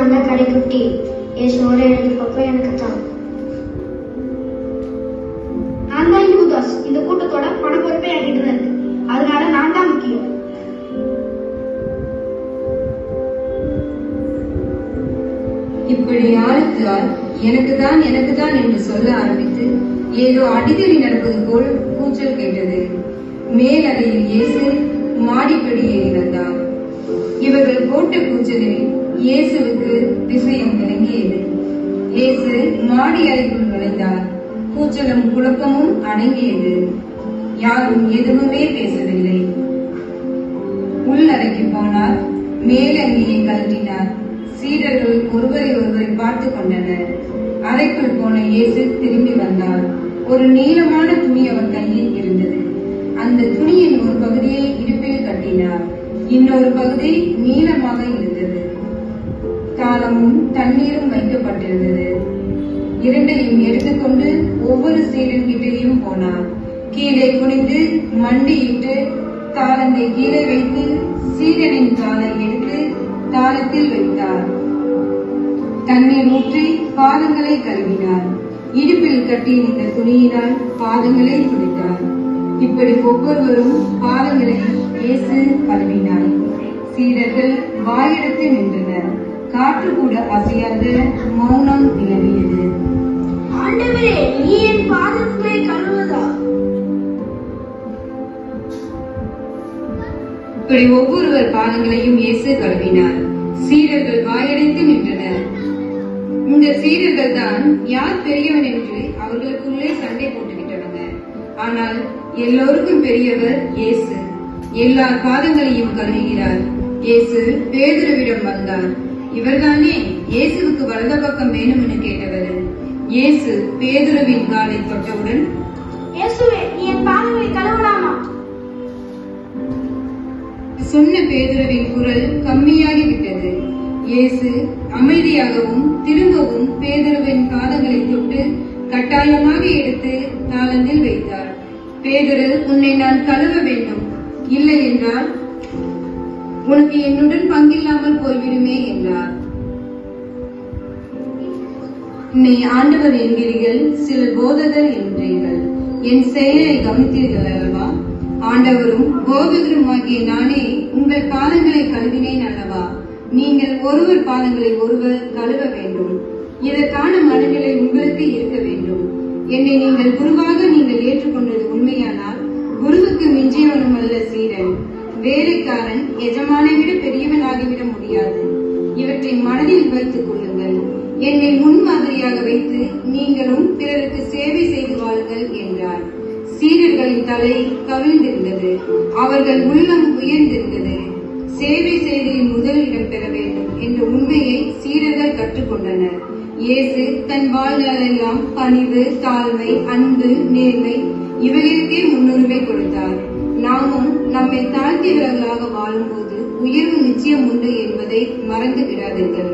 நான் தான் கடைக்குட்டி. இயேசுவோட இடது பக்கம் எனக்கு தான். நான் தான் யூதாஸ். இந்த கூட்டத்தோட பண பொறுப்பே என்கிட்ட தான் இருக்கு. அதனால நான் தான் முக்கியம். இப்படி ஆழ்த்தால் எனக்கு தான் என்று சொல்ல ஆரம்பித்து ஏதோ அடிதடி நடப்பது போல் கூச்சல் கேட்டது. மேலறையில் இயேசு மாடிப்படி ஏறி வந்தார். இவர்கள் போட்ட கூச்சலில் இயேசுவுக்கு விஷயம் விளங்கியது. இயேசு மாடி அறைக்குள் நுழைந்தார். கூச்சலும் குழப்பமும் அடங்கியது. யாரும் எதுவுமே பேசவில்லை. உள்ளறைக்கு போனார். மேலங்கியை கழட்டினார். சீடர்கள் ஒருவரை ஒருவரை பார்த்து கொண்டனர். அறைக்குள் போன இயேசு திரும்பி வந்தார். ஒரு நீளமான துணி அவர் கையில் இருந்தது. அந்த துணியின் ஒரு பகுதியை இடுப்பில் கட்டினார். இன்னொரு பகுதி நீளமாக இருந்தது. தாளமும் தண்ணீரும் வைக்கப்பட்டிருந்தது. இரண்டையும் எடுத்துக்கொண்டு ஒவ்வொரு சீடன் கிட்டையும் போனார். கீழே குனிந்து மண்டியிட்டு தாளத்தை கீழே வைத்து சீடனின் காலை எடுத்து தாளத்தில் வைத்தார். தண்ணீர் ஊற்றி பாதங்களை கழுவினார். இடுப்பில் கட்டியிருந்த துணியினால் பாதங்களை துடைத்தார். இப்படி ஒவ்வொருவரும் பாதங்களை இயேசு கழுவினார். சீடர்கள் வாயெடுத்து நின்றனர். காற்று கூட அசையாத மௌனம் நிலவியது. ஆண்டவரே, நீ என் பாதங்களை கழுவுவதா? இப்படி ஒவ்வொருவர் பாதங்களையும் இயேசு கழுவினார். சீடர்கள் வாயடைத்து நின்றனர். இந்த சீடர்கள் தான் யார் பெரியவன் என்று அவர்களுக்குள்ளே சண்டை போட்டுக்கிட்டவங்க. ஆனால் எல்லோருக்கும் பெரியவர் இயேசு. எல்லா பாதங்களையும் கழுவுகிறார். இயேசு பேதுருவிடம் வந்தார். இவர்தானே இயேசுவுக்கு வலது பக்கம் வேணும்னு கேட்டவர். இயேசு பேதுருவின் காலை தொட்டவுடன், இயேசுவே, நீ என் பாதங்களை கழுவலாமா? சொன்ன பேதுருவின் குரல் கம்மியாகிவிட்டது. இயேசு அமைதியாகவும் திரும்பவும் பேதுருவின் பாதங்களை தொட்டு கட்டாயமாக எடுத்து தாளத்தில் வைத்தார். பேதுரு, உன்னை நான் கழுவ வேண்டும், இல்லை என்றால் உனக்கு என்னுடன் பங்கில்லாமல் போய்விடுமே என்றார். என்னை ஆண்டவர் என்கிறீர்கள், சில போதகர் என்றீர்கள். என் செயலை கவனித்தீர்கள் அல்லவா? ஆண்டவரும் போதகருமாகிய நானே உங்கள் பாதங்களை கழுவினேன் அல்லவா? நீங்கள் ஒருவர் பாதங்களை ஒருவர் கழுவ வேண்டும். இதற்கான மனநிலை உங்களுக்கு இருக்க வேண்டும். என்னை நீங்கள் குருவாக நீங்கள் ஏற்றுக்கொண்டது உண்மையானால், குருவுக்கு மிஞ்சியவனும் அல்ல சீடன். வேலைக்காரன் எஜமானை விட பெரியவனாகிவிட முடியாது. இவற்றை மனதில் வைத்துக் கொள்ளுங்கள். என்னை முன்மாதிரியாக வைத்து நீங்களும் பிறருக்கு சேவை செய்து வாழுங்கள் என்றார். சீடர்களின் தலை கவிழ்ந்திருந்தது. அவர்கள் உள்ளம் உயர்ந்திருந்தது. சேவை செய்தியின் முதலிடம் பெற வேண்டும் என்ற உண்மையை சீடர்கள் கற்றுக்கொண்டனர். இயேசு தன் வாழ்நாளெல்லாம் பணிவு, தாழ்மை, அன்பு, நேர்மை இவைகளுக்கே முன்னுரிமை கொடுத்தார். நாமும் நம்மை தாழ்த்தியவர்களாக வாழும்போது உயர்வு நிச்சயம் உண்டு என்பதை மறந்து விடாதீர்கள்.